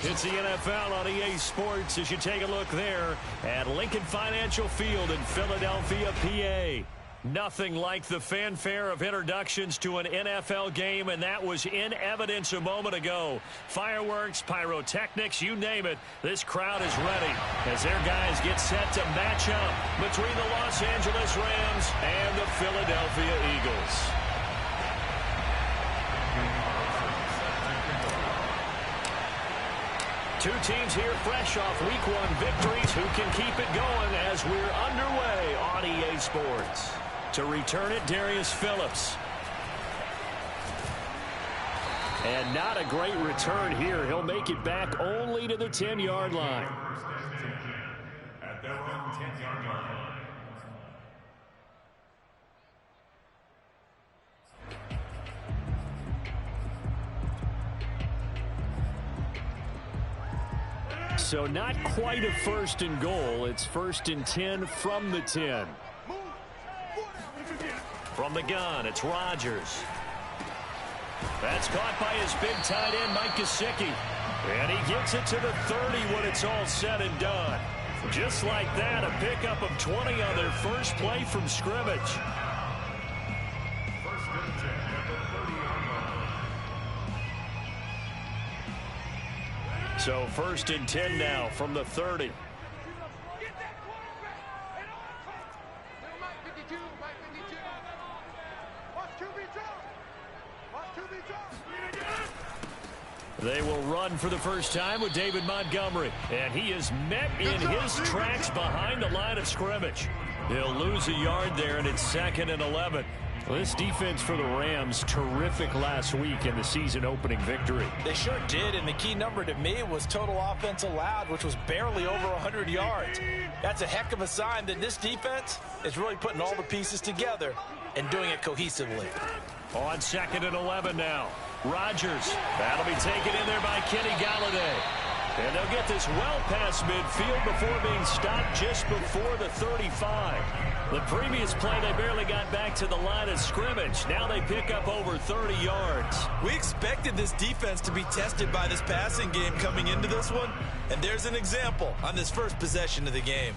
It's the NFL on EA Sports as you take a look there at Lincoln Financial Field in Philadelphia, PA. Nothing like the fanfare of introductions to an NFL game, and that was in evidence a moment ago. Fireworks, pyrotechnics, you name it, this crowd is ready as their guys get set to match up between the Los Angeles Rams and the Philadelphia Eagles. Two teams here fresh off Week 1 victories who can keep it going as we're underway on EA Sports. To return it, Darius Phillips. And not a great return here. He'll make it back only to the 10-yard line. At their own 10-yard line. So not quite a first and goal. It's first and 10 from the 10. From the gun, it's Rodgers. That's caught by his big tight end, Mike Gesicki. And he gets it to the 30 when it's all said and done. Just like that, a pickup of 20 on their first play from scrimmage. So first and 10 now from the 30. They will run for the first time with David Montgomery. And he is met in his tracks behind the line of scrimmage. He'll lose a yard there, and it's 2nd and 11. This defense for the Rams, terrific last week in the season-opening victory. They sure did, and the key number to me was total offense allowed, which was barely over 100 yards. That's a heck of a sign that this defense is really putting all the pieces together and doing it cohesively. On 2nd and 11 now. Rodgers. That'll be taken in there by Kenny Galladay. And they'll get this well past midfield before being stopped just before the 35. The previous play, they barely got back to the line of scrimmage. Now they pick up over 30 yards. We expected this defense to be tested by this passing game coming into this one. And there's an example on this first possession of the game.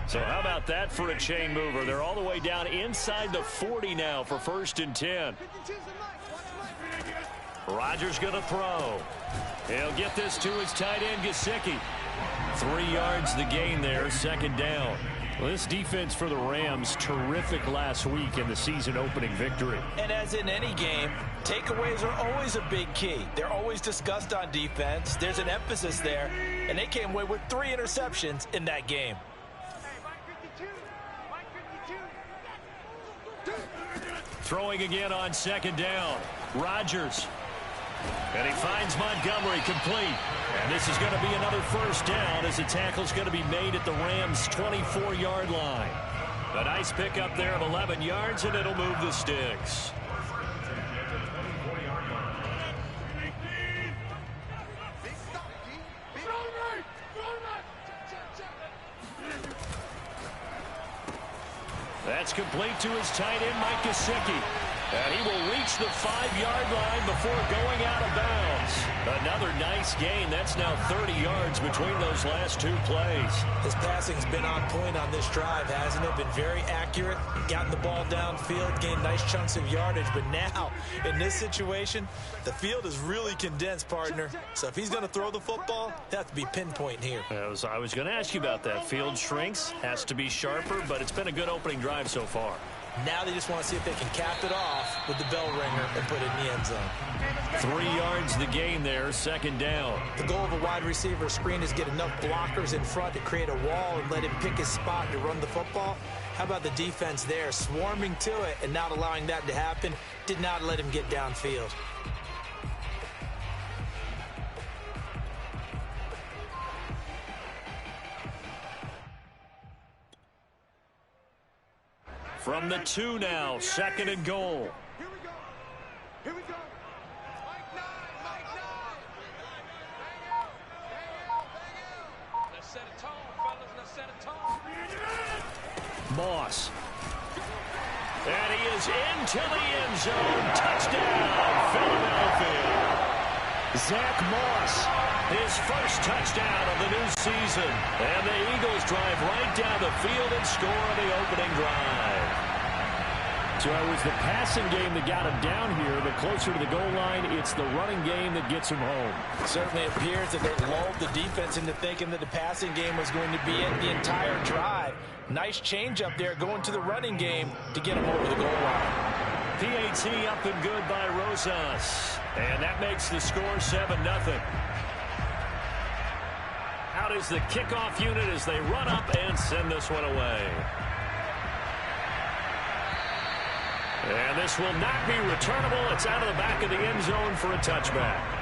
So how about that for a chain mover? They're all the way down inside the 40 now for first and 10. Rodgers going to throw. He'll get this to his tight end, Gesicki. 3 yards the gain there, 2nd down. Well, this defense for the Rams, terrific last week in the season-opening victory. And as in any game, takeaways are always a big key. They're always discussed on defense. There's an emphasis there, and they came away with 3 interceptions in that game. Throwing again on 2nd down. Rodgers. And he finds Montgomery complete. And this is going to be another first down as the tackle's going to be made at the Rams' 24-yard line. A nice pickup there of 11 yards, and it'll move the sticks. That's complete to his tight end, Mike Gesicki. And he will reach the 5-yard line before going out of bounds. Another nice gain. That's now 30 yards between those last 2 plays. His passing's been on point on this drive, hasn't it? Been very accurate, gotten the ball downfield, gained nice chunks of yardage. But now, in this situation, the field is really condensed, partner. So if he's going to throw the football, they have to be pinpoint here. I was going to ask you about that. Field shrinks, has to be sharper, but it's been a good opening drive so far. Now they just want to see if they can cap it off with the bell ringer and put it in the end zone. 3 yards the gain there, 2nd down. The goal of a wide receiver screen is get enough blockers in front to create a wall and let him pick his spot to run the football. How about the defense there, swarming to it and not allowing that to happen? Did not let him get downfield. From the 2 now, 2nd and goal. Here we go. Here we go. Mike 9, Mike 9. Bang out, bang out, bang out. Let's set a tone, fellas. Let's set a tone. Moss. And he is into the end zone. Touchdown, Philadelphia. Zach Moss, his first touchdown of the new season. And the Eagles drive right down the field and score on the opening drive. So it was the passing game that got him down here, but closer to the goal line, it's the running game that gets him home. It certainly appears that they lulled the defense into thinking that the passing game was going to be it the entire drive. Nice change up there going to the running game to get him over the goal line. PAT up and good by Rosas. And that makes the score 7-0. Out is the kickoff unit as they run up and send this one away. And this will not be returnable. It's out of the back of the end zone for a touchback.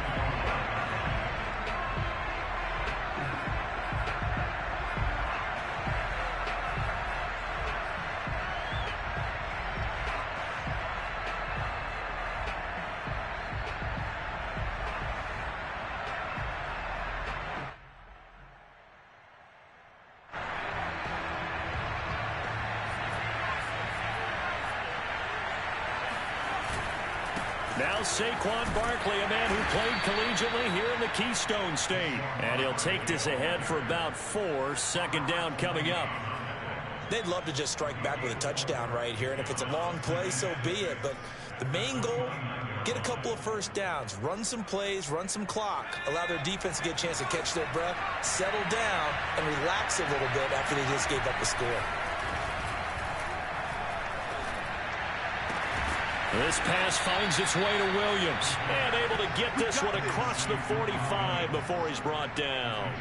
Now Saquon Barkley, a man who played collegiately here in the Keystone State. And he'll take this ahead for about 4. Second down coming up. They'd love to just strike back with a touchdown right here. And if it's a long play, so be it. But the main goal, get a couple of first downs. Run some plays, run some clock. Allow their defense to get a chance to catch their breath, settle down, and relax a little bit after they just gave up the score. This pass finds its way to Williams. And able to get this one across the 45 before he's brought down.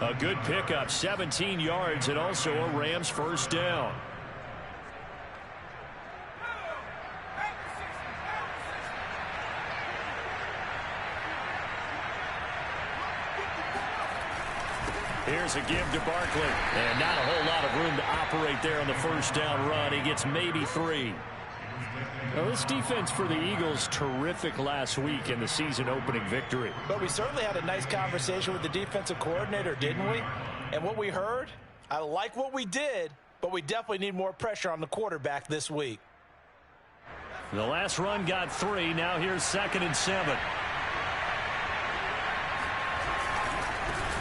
A good pickup, 17 yards, and also a Rams first down. Here's a give to Barkley. And not a whole lot of room to operate there on the first down run. He gets maybe 3. Well, this defense for the Eagles, terrific last week in the season-opening victory. But we certainly had a nice conversation with the defensive coordinator, didn't we? And what we heard, I like what we did, but we definitely need more pressure on the quarterback this week. The last run got 3. Now here's 2nd and 7.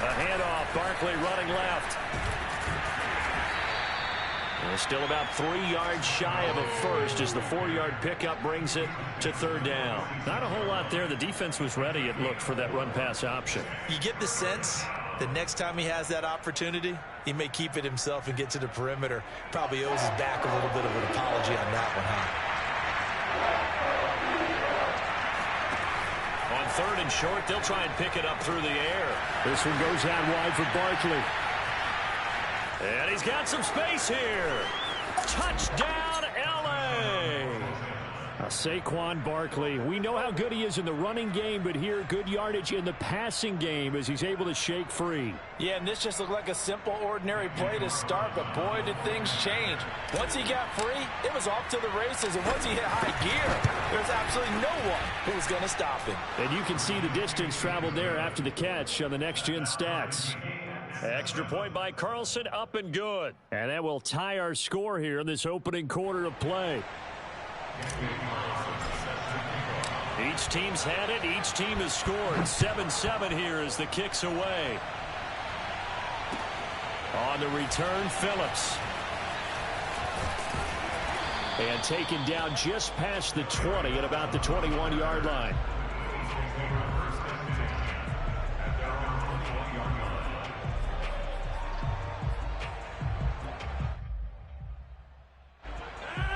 A handoff. Barkley running left. And still about 3 yards shy of a first as the 4-yard pickup brings it to 3rd down. Not a whole lot there. The defense was ready, it looked, for that run-pass option. You get the sense that next time he has that opportunity, he may keep it himself and get to the perimeter. Probably owes his back a little bit of an apology on that one, huh? On 3rd and short, they'll try and pick it up through the air. This one goes out wide for Barkley. And he's got some space here. Touchdown, L.A. Saquon Barkley. We know how good he is in the running game, but here, good yardage in the passing game as he's able to shake free. Yeah, and this just looked like a simple, ordinary play to start, but boy, did things change. Once he got free, it was off to the races, and once he hit high gear, there's absolutely no one who was going to stop him. And you can see the distance traveled there after the catch on the next-gen stats. Extra point by Carlson, up and good. And that will tie our score here in this opening quarter of play. Each team's had it. Each team has scored. 7-7 here as the kick's away. On the return, Phillips. And taken down just past the 20 at about the 21-yard line.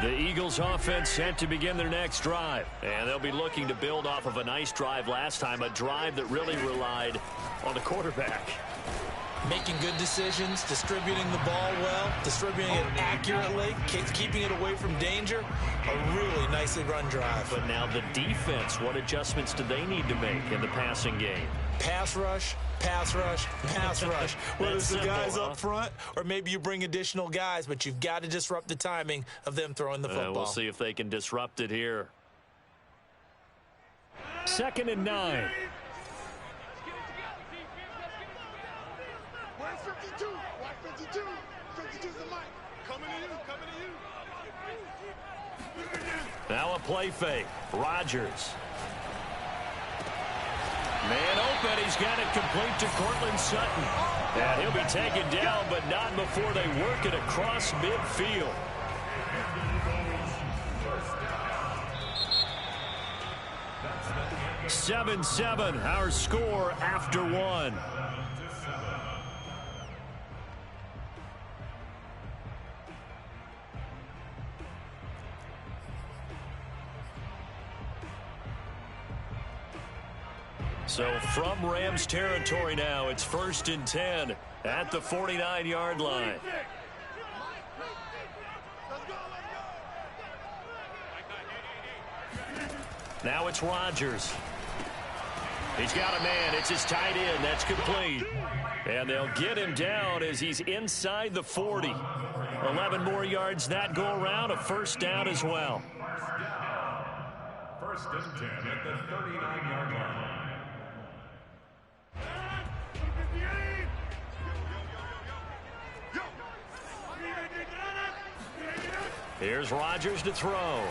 The Eagles offense set to begin their next drive. And they'll be looking to build off of a nice drive last time, a drive that really relied on the quarterback. Making good decisions, distributing the ball well, distributing it accurately, keeping it away from danger. A really nicely run drive. But now the defense, what adjustments do they need to make in the passing game? Pass rush, pass rush, pass rush. Whether it's the guys up front or maybe you bring additional guys, but you've got to disrupt the timing of them throwing the football. We'll see if they can disrupt it here. 2nd and 9. Where's 52? Why 52? 52's the mic. Coming to you, coming to you. Now a play fake. Rodgers. Man open. He's got it complete to Cortland Sutton. And he'll be taken down, but not before they work it across midfield. Seven, our score after one. So from Rams territory now, it's 1st and 10 at the 49-yard line. Now it's Rodgers. He's got a man. It's his tight end. That's complete. And they'll get him down as he's inside the 40. 11 more yards that go around. A first down as well. 1st and 10 at the 39-yard line. Here's Rodgers to throw.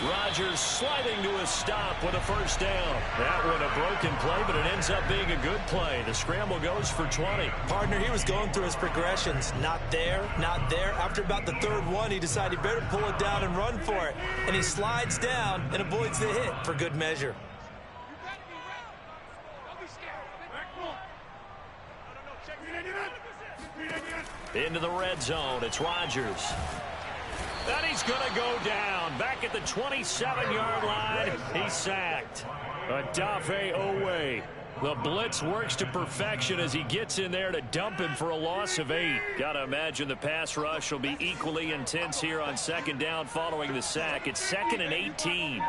Rodgers sliding to a stop with a first down. That one a broken play, but it ends up being a good play. The scramble goes for 20. Partner, he was going through his progressions. Not there, not there. After about the third one, he decided he better pull it down and run for it. And he slides down and avoids the hit for good measure. Into the red zone. It's Rodgers. And he's going to go down. Back at the 27-yard line. He's sacked. Odafe Owe. The blitz works to perfection as he gets in there to dump him for a loss of 8. Got to imagine the pass rush will be equally intense here on 2nd down following the sack. It's 2nd and 18.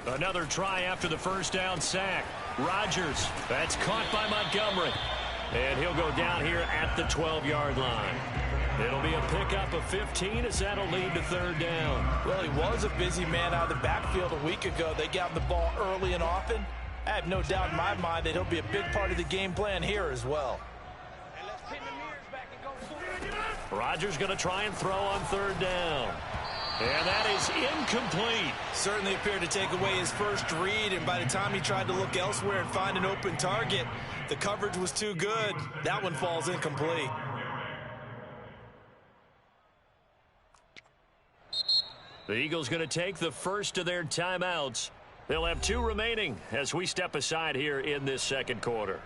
Another try after the first down sack. Rodgers. That's caught by Montgomery. And he'll go down here at the 12-yard line. It'll be a pickup of 15 as that'll lead to 3rd down. Well, he was a busy man out of the backfield a week ago. They got him the ball early and often. I have no doubt in my mind that he'll be a big part of the game plan here as well. Rodgers going to try and throw on 3rd down. And that is incomplete. Certainly appeared to take away his first read, and by the time he tried to look elsewhere and find an open target, the coverage was too good. That one falls incomplete. The Eagles going to take the first of their timeouts. They'll have 2 remaining as we step aside here in this 2nd quarter.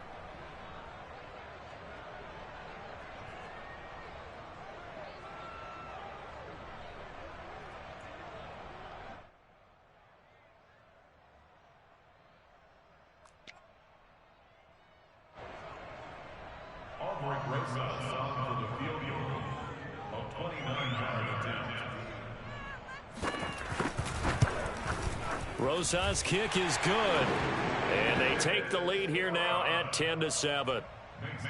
Rosa's kick is good. And they take the lead here now at 10-7.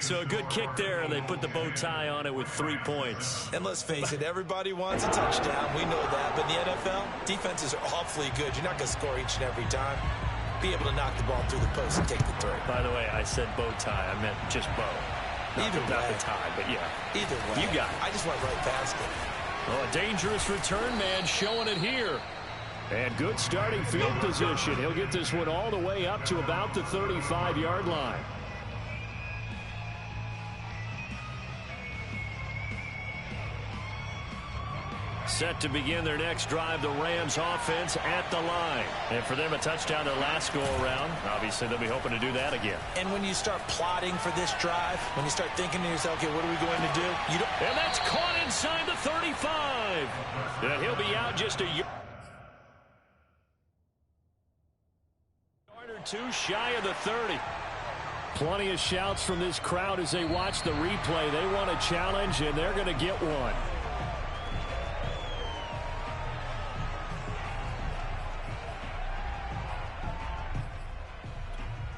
So a good kick there, and they put the bow tie on it with 3 points. And let's face it, everybody wants a touchdown. We know that. But in the NFL, defenses are awfully good. You're not going to score each and every time. Be able to knock the ball through the post and take the throw. By the way, I said bow tie. I meant just bow. Not the tie, but yeah. Either way. You got it. I just went right past it. Oh, a dangerous return man showing it here. And good starting field position. He'll get this one all the way up to about the 35-yard line. Set to begin their next drive, the Rams offense at the line. And for them, a touchdown their last go-around. Obviously, they'll be hoping to do that again. And when you start plotting for this drive, when you start thinking to yourself, okay, what are we going to do? And that's caught inside the 35. And he'll be out just a yard or 2 shy of the 30. Plenty of shouts from this crowd as they watch the replay. They want a challenge, and they're going to get one.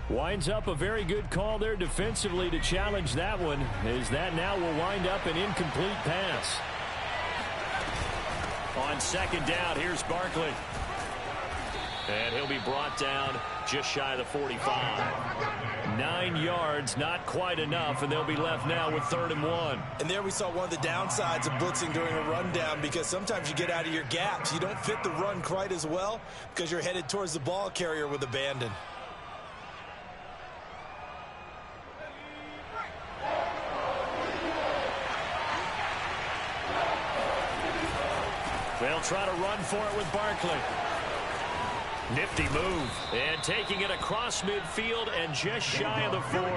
Winds up a very good call there defensively to challenge that one, as that now will wind up an incomplete pass. On 2nd down, here's Barkley. And he'll be brought down just shy of the 45. 9 yards, not quite enough, and they'll be left now with 3rd and 1. And there we saw one of the downsides of blitzing during a rundown, because sometimes you get out of your gaps. You don't fit the run quite as well because you're headed towards the ball carrier with abandon. They'll try to run for it with Barkley. Nifty move. And taking it across midfield and just shy of the 40.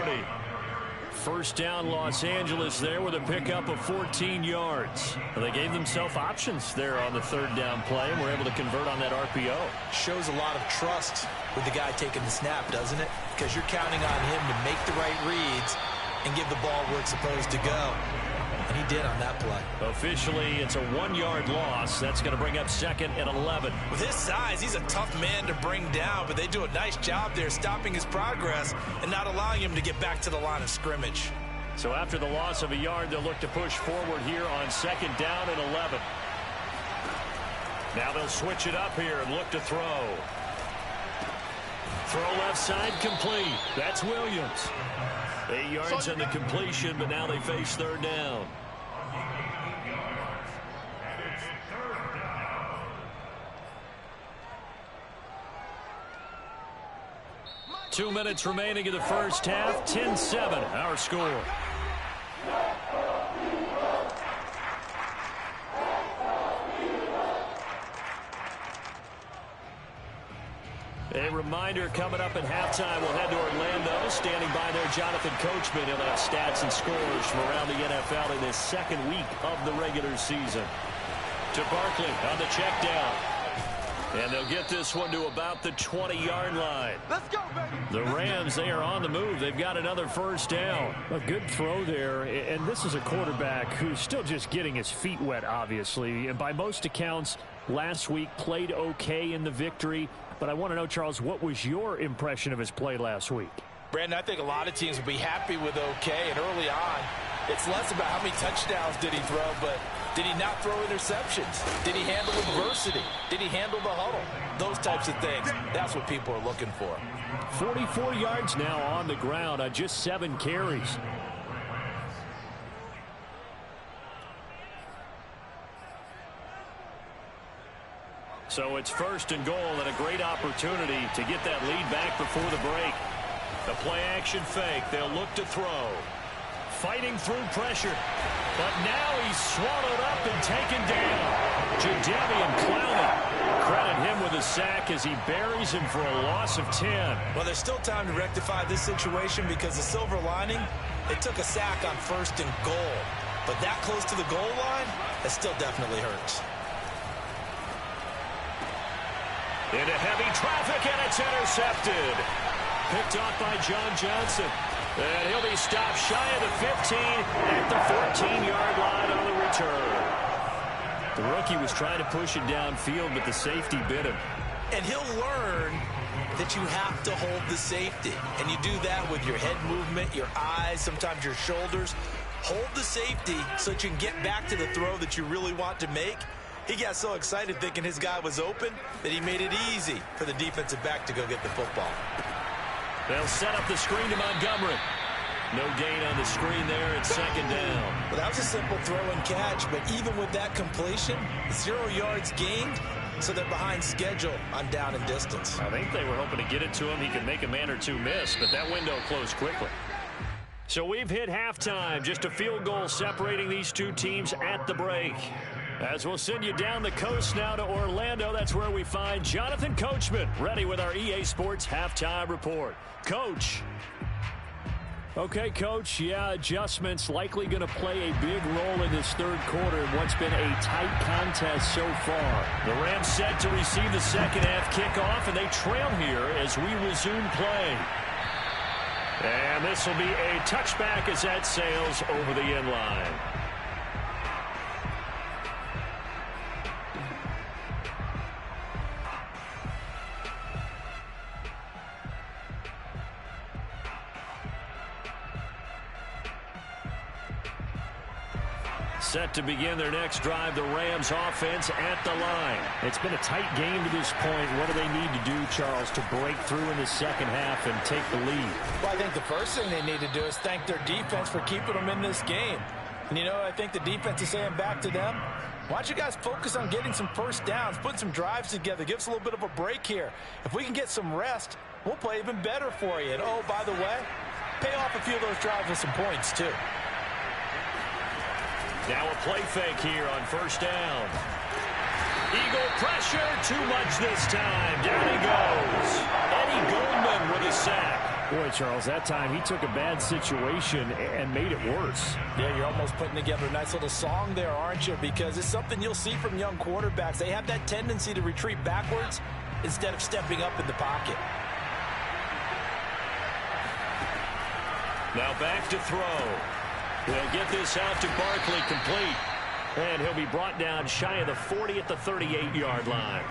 First down, Los Angeles there with a pickup of 14 yards. They gave themselves options there on the 3rd down play and were able to convert on that RPO. Shows a lot of trust with the guy taking the snap, doesn't it? Because you're counting on him to make the right reads and give the ball where it's supposed to go. And he did on that play. Officially, it's a 1-yard loss. That's going to bring up 2nd and 11. With his size, he's a tough man to bring down, but they do a nice job there stopping his progress and not allowing him to get back to the line of scrimmage. So after the loss of a yard, they'll look to push forward here on 2nd down and 11. Now they'll switch it up here and look to throw. Throw left side complete. That's Williams. 8 yards on the completion, but now they face 3rd down. Two minutes remaining in the first half. 10-7, our score. A reminder, coming up at halftime, we'll head to Orlando. Standing by there, Jonathan Coachman. He'll have stats and scores from around the NFL in this 2nd week of the regular season. To Barkley on the check down. And they'll get this one to about the 20-yard line. Let's go, baby. The Rams, they are on the move. They've got another first down. A good throw there, and this is a quarterback who's still just getting his feet wet, obviously. And by most accounts, last week played okay in the victory. But I want to know, Charles, what was your impression of his play last week? Brandon, I think a lot of teams would be happy with okay, and early on, it's less about how many touchdowns did he throw, but did he not throw interceptions? Did he handle adversity? Did he handle the huddle? Those types of things. That's what people are looking for. 44 yards now on the ground on just 7 carries. So it's 1st and goal and a great opportunity to get that lead back before the break. The play-action fake. They'll look to throw. Fighting through pressure. But now he's swallowed up and taken down. Jadeveon Clowney. Credit him with a sack as he buries him for a loss of 10. Well, there's still time to rectify this situation because the silver lining, they took a sack on 1st and goal. But that close to the goal line, that still definitely hurts. Into heavy traffic, and it's intercepted. Picked off by John Johnson. And he'll be stopped shy of the 15 at the 14-yard line on the return. The rookie was trying to push it downfield, but the safety bit him. And he'll learn that you have to hold the safety. And you do that with your head movement, your eyes, sometimes your shoulders. Hold the safety so that you can get back to the throw that you really want to make. He got so excited thinking his guy was open that he made it easy for the defensive back to go get the football. They'll set up the screen to Montgomery. No gain on the screen there at 2nd down. Well, that was a simple throw and catch, but even with that completion, 0 yards gained, so they're behind schedule on down and distance. I think they were hoping to get it to him. He could make a man or two miss, but that window closed quickly. So we've hit halftime. Just a field goal separating these two teams at the break. As we'll send you down the coast now to Orlando, that's where we find Jonathan Coachman, ready with our EA Sports Halftime Report. Coach. Okay, Coach, adjustments likely going to play a big role in this 3rd quarter in what's been a tight contest so far. The Rams set to receive the 2nd half kickoff, and they trail here as we resume play. And this will be a touchback as that sails over the end line. Set to begin their next drive, the Rams offense at the line. It's been a tight game to this point. What do they need to do, Charles, to break through in the second half and take the lead? Well, I think the first thing they need to do is thank their defense for keeping them in this game. And, you know, I think the defense is saying back to them, why don't you guys focus on getting some first downs, putting some drives together, give us a little bit of a break here. If we can get some rest, we'll play even better for you. And, oh, by the way, pay off a few of those drives with some points, too. Now a play fake here on first down. Eagle pressure, too much this time. Down he goes. Eddie Goldman with a sack. Boy, Charles, that time he took a bad situation and made it worse. Yeah, you're almost putting together a nice little song there, aren't you? Because it's something you'll see from young quarterbacks. They have that tendency to retreat backwards instead of stepping up in the pocket. Now back to throw. They'll get this out to Barkley, complete. And he'll be brought down shy of the 40 at the 38-yard line.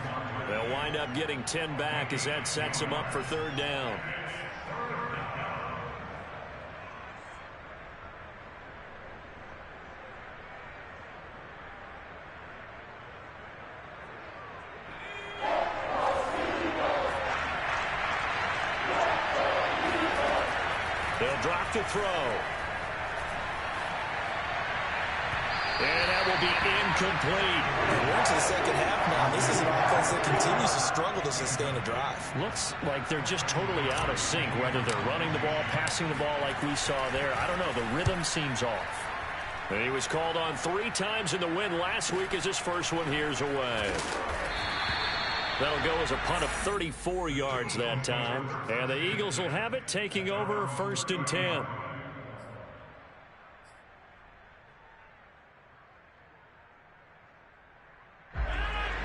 They'll wind up getting 10 back as that sets him up for third down. They'll drop to throw. And that will be incomplete. We're into the second half now. This is an offense that continues to struggle to sustain a drive. Looks like they're just totally out of sync, whether they're running the ball, passing the ball like we saw there. I don't know. The rhythm seems off. And he was called on 3 times in the win last week as his first one here's away. That'll go as a punt of 34 yards that time. And the Eagles will have it, taking over 1st and 10.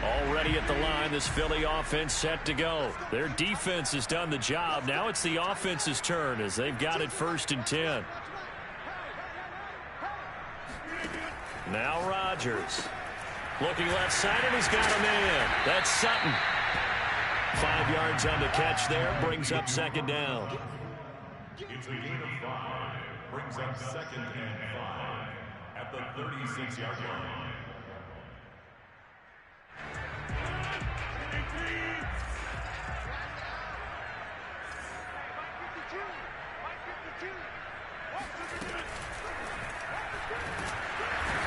Already at the line, this Philly offense set to go. Their defense has done the job. Now it's the offense's turn as they've got it 1st and 10. Now Rodgers. Looking left side, and he's got a man. That's Sutton. 5 yards on the catch there. Brings up 2nd down. It's a gain of 5. Brings up 2nd and 5 at the 36-yard line.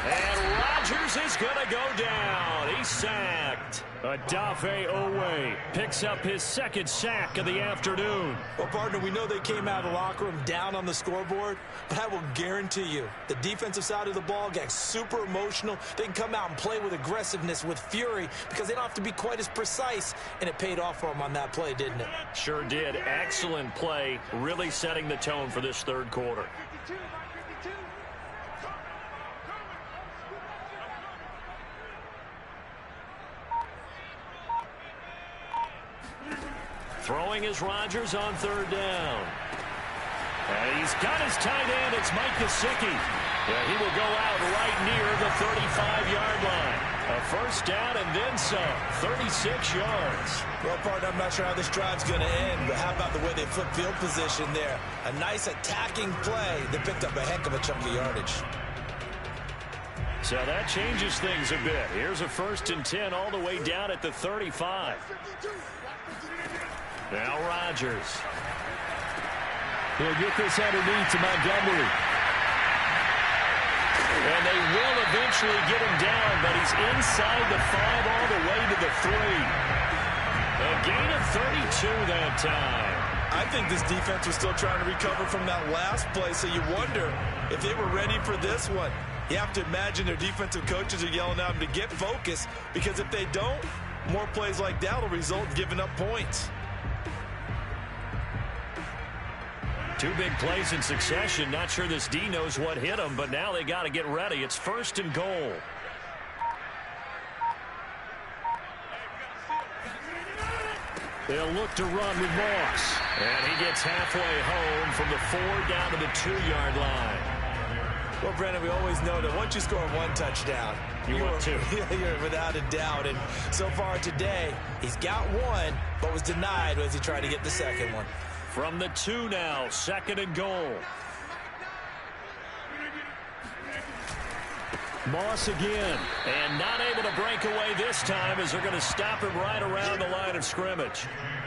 And Rodgers is going to go down. He's sacked. Odafe Owe picks up his 2nd sack of the afternoon. Well, partner, we know they came out of the locker room down on the scoreboard, but I will guarantee you the defensive side of the ball got super emotional. They can come out and play with aggressiveness, with fury, because they don't have to be quite as precise, and it paid off for them on that play, didn't it? Sure did. Excellent play, really setting the tone for this 3rd quarter. Throwing is Rodgers on 3rd down. And he's got his tight end. It's Mike Gesicki. Yeah, he will go out right near the 35-yard line. A 1st down and then some. 36 yards. Well, partner, I'm not sure how this drive's going to end, but how about the way they flip field position there? A nice attacking play that picked up a heck of a chunk of yardage. So that changes things a bit. Here's a 1st and 10 all the way down at the 35. Now Rodgers. He'll get this underneath to Montgomery. And they will eventually get him down, but he's inside the 5 all the way to the 3. A gain of 32 that time. I think this defense was still trying to recover from that last play, so you wonder if they were ready for this one. You have to imagine their defensive coaches are yelling at them to get focused, because if they don't, more plays like that will result in giving up points. 2 big plays in succession. Not sure this D knows what hit him, but now they got to get ready. It's 1st and goal. They'll look to run with Moss. And he gets halfway home from the 4 down to the 2-yard line. Well, Brandon, we always know that once you score 1 touchdown, you want 2. You're without a doubt. And so far today, he's got 1, but was denied as he tried to get the 2nd one. From the 2 now, 2nd and goal. Moss again. And not able to break away this time as they're going to stop him right around the line of scrimmage.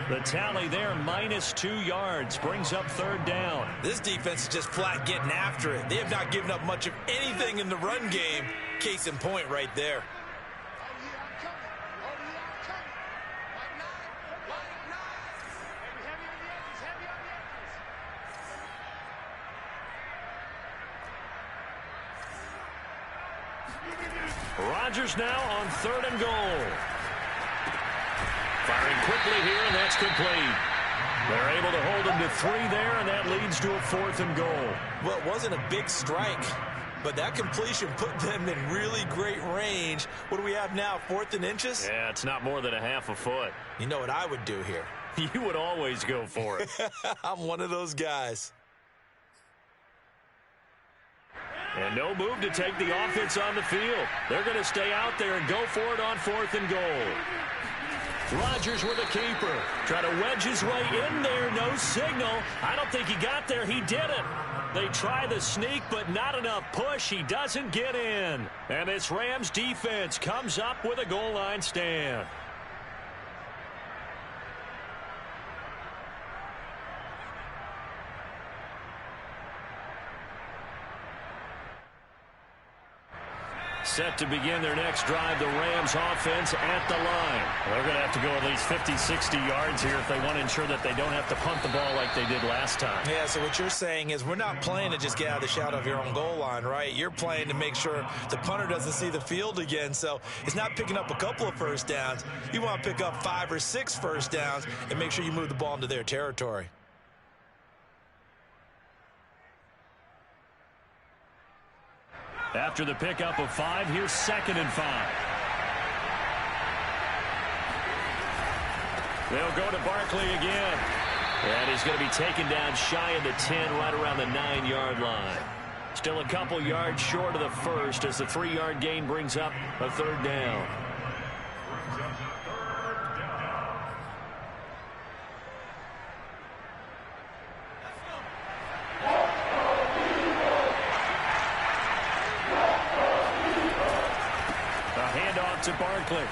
The tally there, -2 yards, brings up 3rd down. This defense is just flat getting after it. They have not given up much of anything in the run game. Case in point right there. Rodgers now on 3rd and goal. Firing quickly here, and that's complete. They're able to hold him to 3 there, and that leads to a 4th and goal. Well, it wasn't a big strike, but that completion put them in really great range. What do we have now, 4th and inches? Yeah, it's not more than a half a foot. You know what I would do here? You would always go for it. I'm one of those guys. And no move to take the offense on the field. They're going to stay out there and go for it on 4th and goal. Rodgers with a keeper. Trying to wedge his way in there. No signal. I don't think he got there. He didn't. They try the sneak, but not enough push. He doesn't get in. And this Rams defense comes up with a goal line stand. Set to begin their next drive, the Rams offense at the line. They're going to have to go at least 50, 60 yards here if they want to ensure that they don't have to punt the ball like they did last time. Yeah, so what you're saying is we're not playing to just get out of the shadow of your own goal line, right? You're playing to make sure the punter doesn't see the field again. So it's not picking up a couple of first downs. You want to pick up 5 or 6 first downs and make sure you move the ball into their territory. After the pickup of 5, here's 2nd and 5. They'll go to Barkley again. And he's going to be taken down shy of the 10, right around the 9-yard line. Still a couple yards short of the first as the 3-yard gain brings up a 3rd down. To Barkley.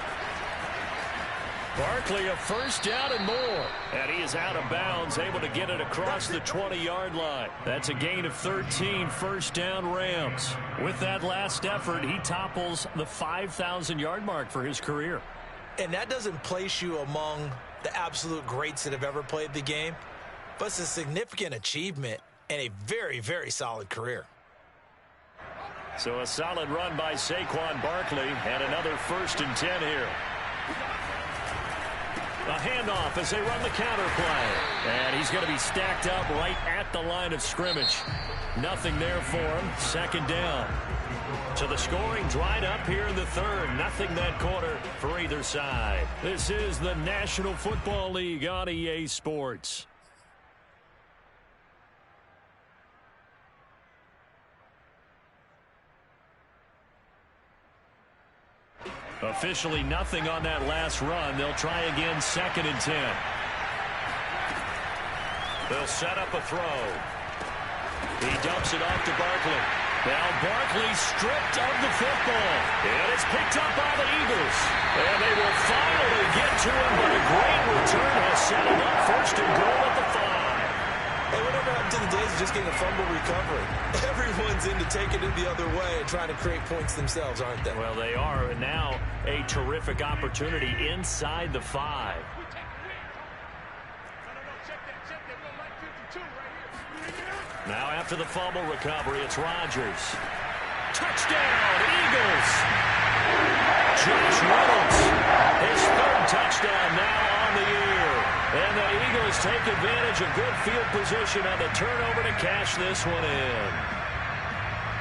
Barkley a first down and more. And he is out of bounds, able to get it across the 20-yard line. That's a gain of 13, first down Rams. With that last effort, he topples the 5,000-yard mark for his career. And that doesn't place you among the absolute greats that have ever played the game, but it's a significant achievement and a very, very solid career. So a solid run by Saquon Barkley and another 1st and 10 here. A handoff as they run the counter play. And he's going to be stacked up right at the line of scrimmage. Nothing there for him. 2nd down. So the scoring dried up here in the 3rd. Nothing that quarter for either side. This is the National Football League on EA Sports. Officially nothing on that last run. They'll try again, 2nd and 10. They'll set up a throw. He dumps it off to Barkley. Now Barkley stripped of the football. And it's picked up by the Eagles. And they will finally get to him, but a great return has set him up 1st and goal at the 5. Hey, whatever happened to the days of just getting a fumble recovery? Everyone's into taking it the other way and trying to create points themselves, aren't they? Well, they are. And now a terrific opportunity inside the 5. Now after the fumble recovery, it's Rodgers. Touchdown, Eagles! Josh Reynolds, his 3rd touchdown now on the year. And the Eagles take advantage of good field position on the turnover to cash this one in.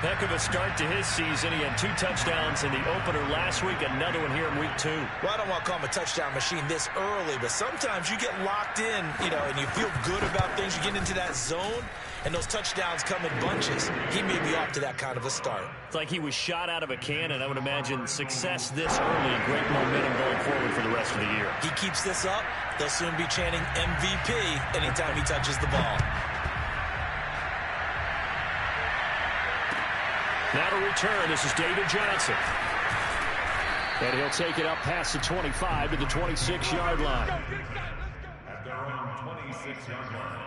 Heck of a start to his season. He had 2 touchdowns in the opener last week, another one here in week 2. Well, I don't want to call him a touchdown machine this early, but sometimes you get locked in, and you feel good about things. You get into that zone, and those touchdowns come in bunches. He may be off to that kind of a start. It's like he was shot out of a cannon. I would imagine success this early, great momentum going forward for the rest of the year. He keeps this up, they'll soon be chanting MVP anytime he touches the ball. Now to return, this is David Johnson. And he'll take it up past the 25 to the 26-yard line. At their own 26-yard line.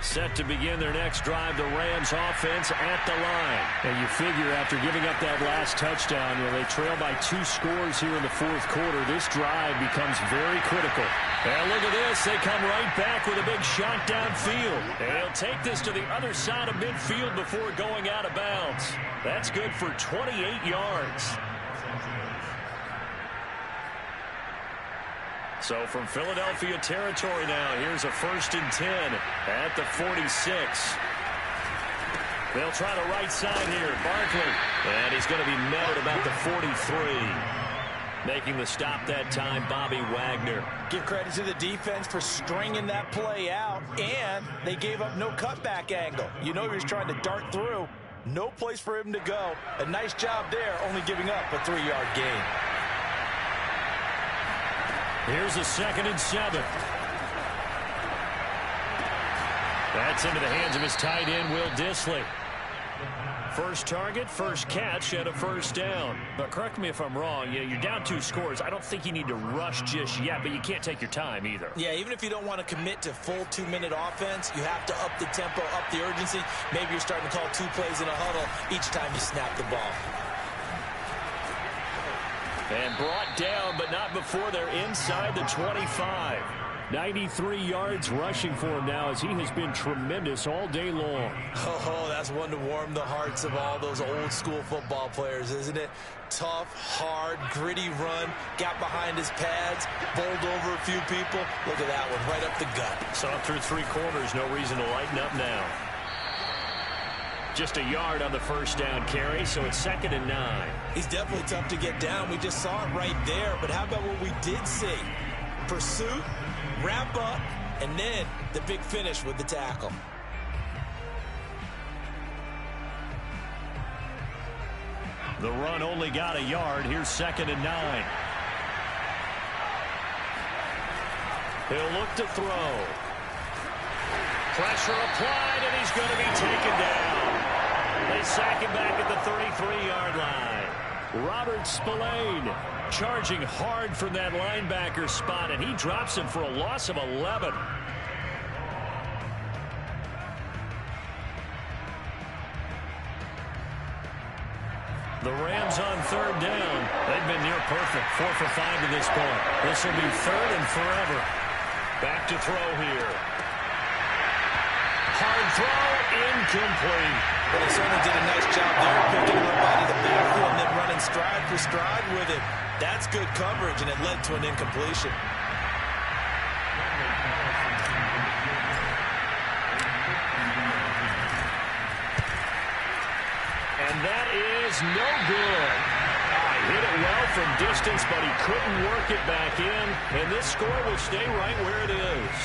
Set to begin their next drive, the Rams offense at the line. And you figure after giving up that last touchdown, they trail by 2 scores here in the fourth quarter. This drive becomes very critical. And look at this. They come right back with a big shot downfield. And he'll take this to the other side of midfield before going out of bounds. That's good for 28 yards. So from Philadelphia territory now, here's a 1st and 10 at the 46. They'll try the right side here. Barkley. And he's going to be met at about the 43. Making the stop that time, Bobby Wagner. Give credit to the defense for stringing that play out, and they gave up no cutback angle. You know he was trying to dart through. No place for him to go. A nice job there, only giving up a 3-yard gain. Here's a 2nd and 7. That's into the hands of his tight end, Will Dissly. First target, first catch, and a 1st down. But correct me if I'm wrong, you're down 2 scores. I don't think you need to rush just yet, but you can't take your time either. Yeah, even if you don't want to commit to full 2-minute offense, you have to up the tempo, up the urgency. Maybe you're starting to call 2 plays in a huddle each time you snap the ball. And brought down, but not before they're inside the 25. 93 yards rushing for him now as he has been tremendous all day long. Oh, that's one to warm the hearts of all those old school football players, isn't it? Tough, hard, gritty run, got behind his pads, bowled over a few people. Look at that one, right up the gut. Saw through 3 quarters, no reason to lighten up now. Just a yard on the 1st down carry, so it's 2nd and 9. He's definitely tough to get down. We just saw it right there, but how about what we did see? Pursuit, wrap up, and then the big finish with the tackle. The run only got a yard. Here's 2nd and 9. He'll look to throw. Pressure applied, and he's going to be taken down. They sack him back at the 33-yard line. Robert Spillane charging hard from that linebacker spot, and he drops him for a loss of 11. The Rams on 3rd down. They've been near perfect. 4 for 5 to this point. This will be 3rd and forever. Back to throw here. Hard throw, incomplete. But they certainly did a nice job there, picking him up out of the backfield and then running stride for stride with it. That's good coverage, and it led to an incompletion. And that is no good. Hit it well from distance, but he couldn't work it back in, and this score will stay right where it is.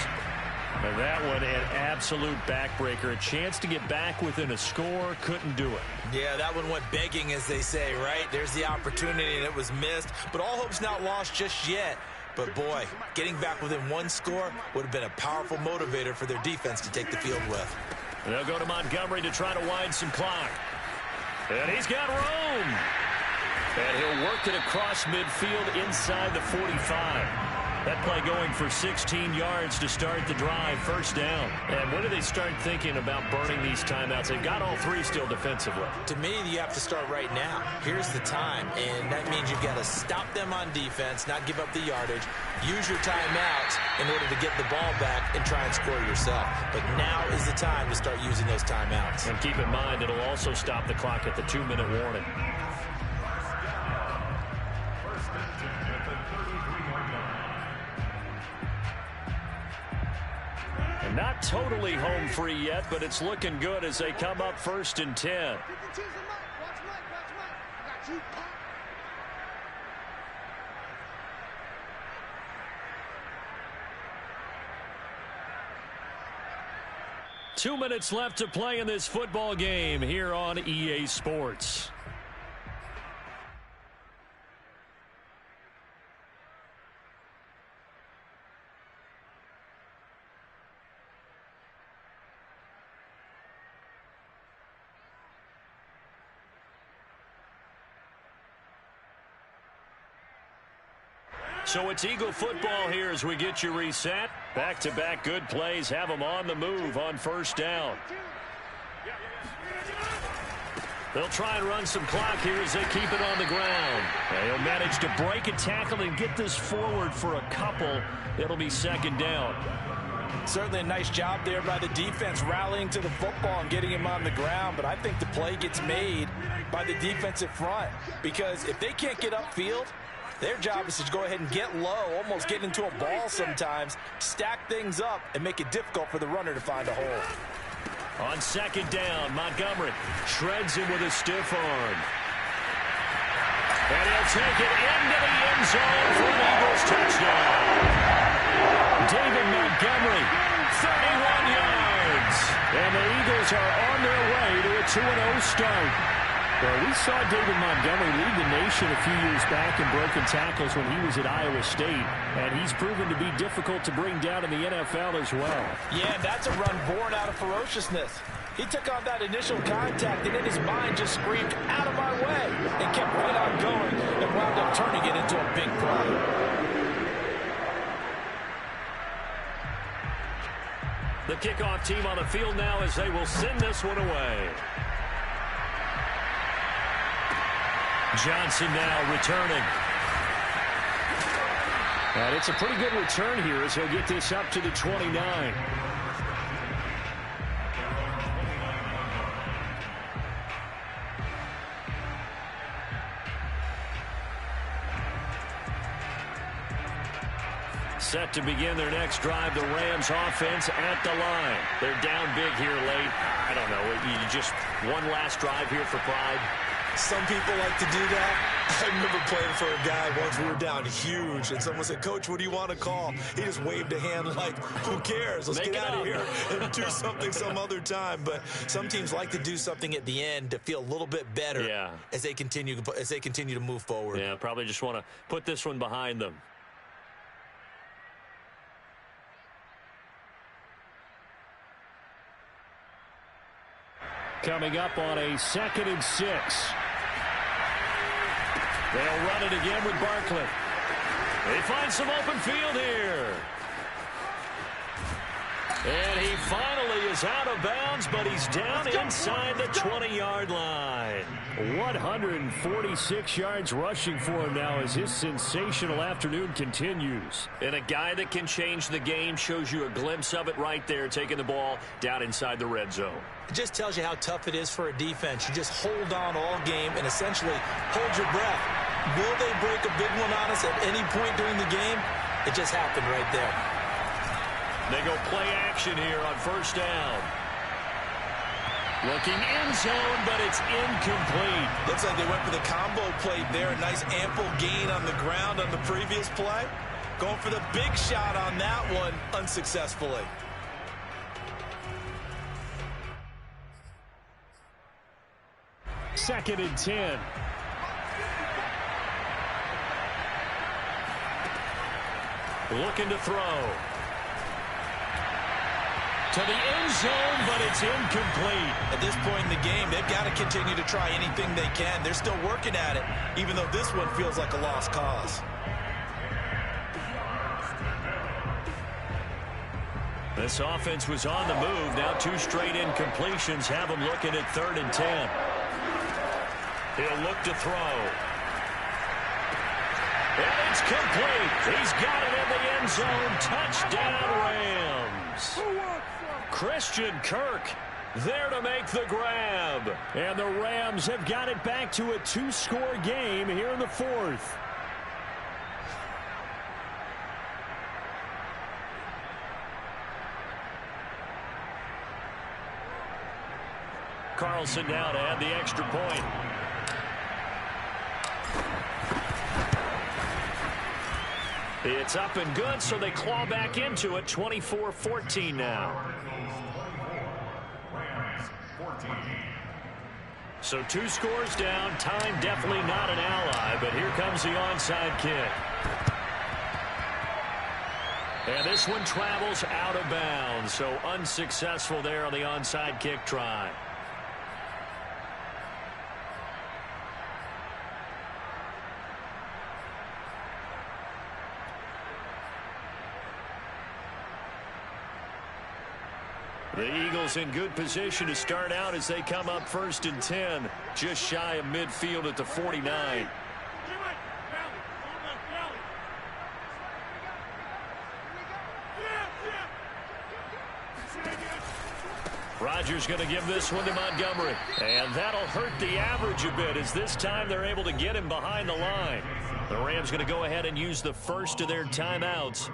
And that one, an absolute backbreaker. A chance to get back within a score, couldn't do it. Yeah, that one went begging, as they say, right? There's the opportunity, and it was missed. But all hope's not lost just yet. But, boy, getting back within 1 score would have been a powerful motivator for their defense to take the field with. And they'll go to Montgomery to try to wind some clock. And he's got room. And he'll work it across midfield inside the 45. That play going for 16 yards to start the drive, 1st down. And when do they start thinking about burning these timeouts? They've got all 3 still defensively. To me, you have to start right now. Here's the time, and that means you've got to stop them on defense, not give up the yardage, use your timeouts in order to get the ball back and try and score yourself. But now is the time to start using those timeouts. And keep in mind, it'll also stop the clock at the 2-minute warning. Not totally home free yet, but it's looking good as they come up 1st and 10. Two minutes left to play in this football game here on EA Sports. So it's Eagle football here as we get you reset. Back-to-back good plays have them on the move on first down. They'll try and run some clock here as they keep it on the ground. And he'll manage to break a tackle and get this forward for a couple. It'll be second down. Certainly a nice job there by the defense rallying to the football and getting him on the ground. But I think the play gets made by the defensive front, because if they can't get upfield, their job is to go ahead and get low, almost get into a ball sometimes, stack things up, and make it difficult for the runner to find a hole. On second down, Montgomery shreds him with a stiff arm. And he'll take it into the end zone for an Eagles touchdown. David Montgomery, 31 yards. And the Eagles are on their way to a 2-0 start. Well, we saw David Montgomery lead the nation a few years back in broken tackles when he was at Iowa State, and he's proven to be difficult to bring down in the NFL as well. Yeah, that's a run born out of ferociousness. He took on that initial contact, and in his mind just screamed, "Out of my way," and kept right on going and wound up turning it into a big play. The kickoff team on the field now as they will send this one away. Johnson now returning. And it's a pretty good return here as he'll get this up to the 29. Set to begin their next drive, the Rams offense at the line. They're down big here late. I don't know, you just one last drive here for pride. Some people like to do that. I remember playing for a guy once. We were down huge, and someone said, "Coach, what do you want to call?" He just waved a hand like, "Who cares? Let's get out of here and do something some other time." But some teams like to do something at the end to feel a little bit better as they continue to move forward. Yeah, probably just want to put this one behind them. Coming up on a 2nd and 6. They'll run it again with Barkley. They find some open field here. And he finally is out of bounds, but he's down inside the 20-yard line. 146 yards rushing for him now as his sensational afternoon continues. And a guy that can change the game shows you a glimpse of it right there, taking the ball down inside the red zone. It just tells you how tough it is for a defense. You just hold on all game and essentially hold your breath. Will they break a big one on us at any point during the game? It just happened right there. They go play action here on first down. Looking end zone, but it's incomplete. Looks like they went for the combo play there. A nice ample gain on the ground on the previous play. Going for the big shot on that one unsuccessfully. Second and 10. Looking to throw. To the end zone, but it's incomplete. At this point in the game, they've got to continue to try anything they can. They're still working at it, even though this one feels like a lost cause. This offense was on the move. Now 2 straight incompletions have them looking at 3rd and 10. He'll look to throw. And it's complete. He's got it in the end zone. Touchdown, Rams. Christian Kirk there to make the grab. And the Rams have got it back to a 2-score game here in the 4th. Carlson now to add the extra point. It's up and good, so they claw back into it. 24-14 now. So 2 scores down. Time definitely not an ally, but here comes the onside kick. And this one travels out of bounds, so unsuccessful there on the onside kick try. The Eagles in good position to start out as they come up 1st and 10, just shy of midfield at the 49. Rodgers going to give this one to Montgomery. And that'll hurt the average a bit as this time they're able to get him behind the line. The Rams going to go ahead and use the first of their timeouts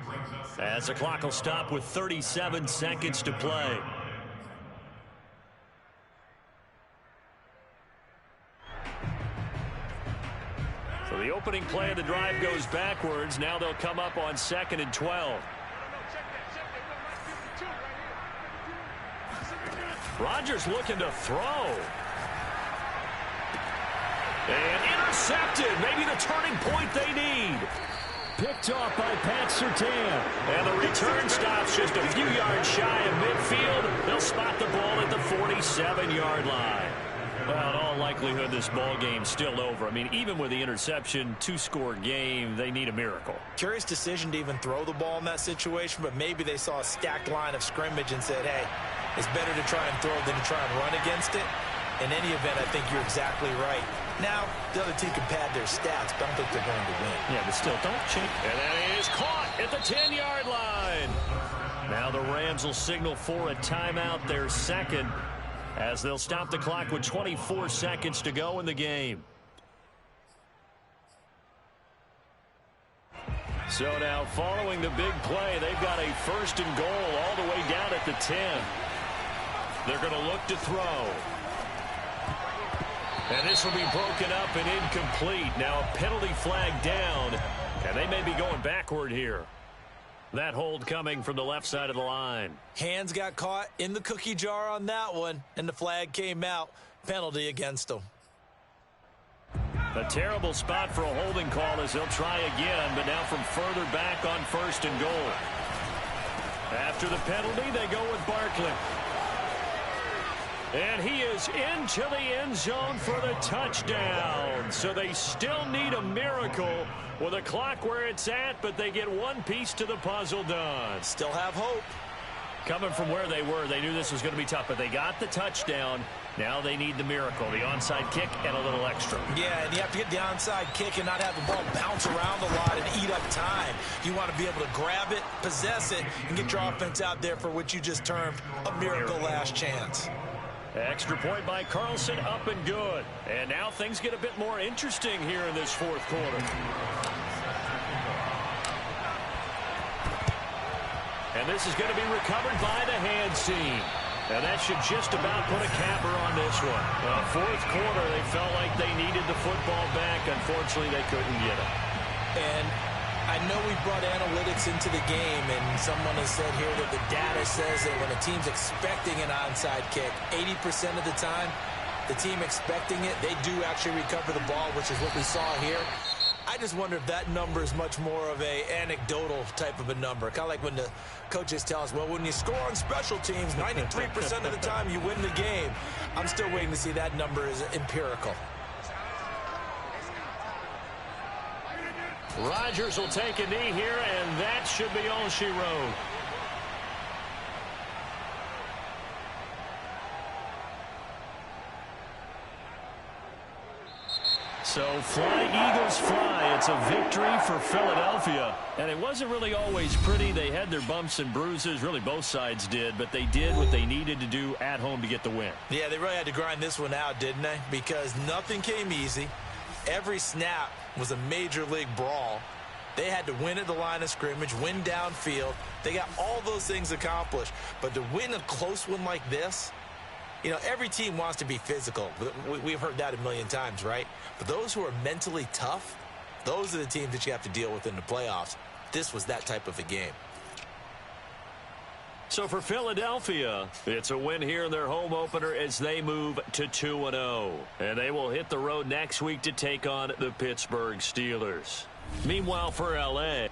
as the clock will stop with 37 seconds to play. So the opening play of the drive goes backwards. Now they'll come up on 2nd and 12. Rodgers looking to throw. And intercepted. Maybe the turning point they need. Picked off by Pat Surtain. And the return stops just a few yards shy of midfield. They'll spot the ball at the 47-yard line. Well, in all likelihood, this ball game's still over. I mean, even with the interception, 2-score game, they need a miracle. Curious decision to even throw the ball in that situation, but maybe they saw a stacked line of scrimmage and said, hey, it's better to try and throw than to try and run against it. In any event, I think you're exactly right. Now, the other team can pad their stats, but I don't think they're going to win. Yeah, but still, don't cheat. And that is caught at the 10-yard line. Now the Rams will signal for a timeout, their second, as they'll stop the clock with 24 seconds to go in the game. So now following the big play, they've got a 1st and goal all the way down at the 10. They're going to look to throw. And this will be broken up and incomplete. Now a penalty flag down, and they may be going backward here. That hold coming from the left side of the line. Hands got caught in the cookie jar on that one, and the flag came out. Penalty against them. A terrible spot for a holding call as they'll try again, but now from further back on 1st and goal. After the penalty, they go with Barkley. And he is into the end zone for the touchdown. So they still need a miracle with a clock where it's at, but they get one piece to the puzzle done. Still have hope. Coming from where they were, they knew this was going to be tough, but they got the touchdown. Now they need the miracle, the onside kick and a little extra. Yeah, and you have to get the onside kick and not have the ball bounce around a lot and eat up time. You want to be able to grab it, possess it, and get your offense out there for what you just termed a miracle last chance. Extra point by Carlson, up and good. And now things get a bit more interesting here in this 4th quarter. And this is going to be recovered by the hands team. And that should just about put a capper on this one. 4th quarter, they felt like they needed the football back. Unfortunately, they couldn't get it. And I know we brought analytics into the game, and someone has said here that the data says that when a team's expecting an onside kick, 80% of the time, the team expecting it, they do actually recover the ball, which is what we saw here. I just wonder if that number is much more of a anecdotal type of a number. Kind of like when the coaches tell us, well, when you score on special teams, 93% of the time you win the game. I'm still waiting to see that number is empirical. Rodgers will take a knee here, and that should be all she wrote. So fly, Eagles, fly. It's a victory for Philadelphia. And it wasn't really always pretty. They had their bumps and bruises. Really, both sides did. But they did what they needed to do at home to get the win. Yeah, they really had to grind this one out, didn't they? Because nothing came easy. Every snap was a major league brawl. They had to win at the line of scrimmage, win downfield. They got all those things accomplished. But to win a close one like this, you know, every team wants to be physical. We've heard that a million times, right? But those who are mentally tough, those are the teams that you have to deal with in the playoffs. This was that type of a game. So for Philadelphia, it's a win here in their home opener as they move to 2-0. And they will hit the road next week to take on the Pittsburgh Steelers. Meanwhile, for L.A.,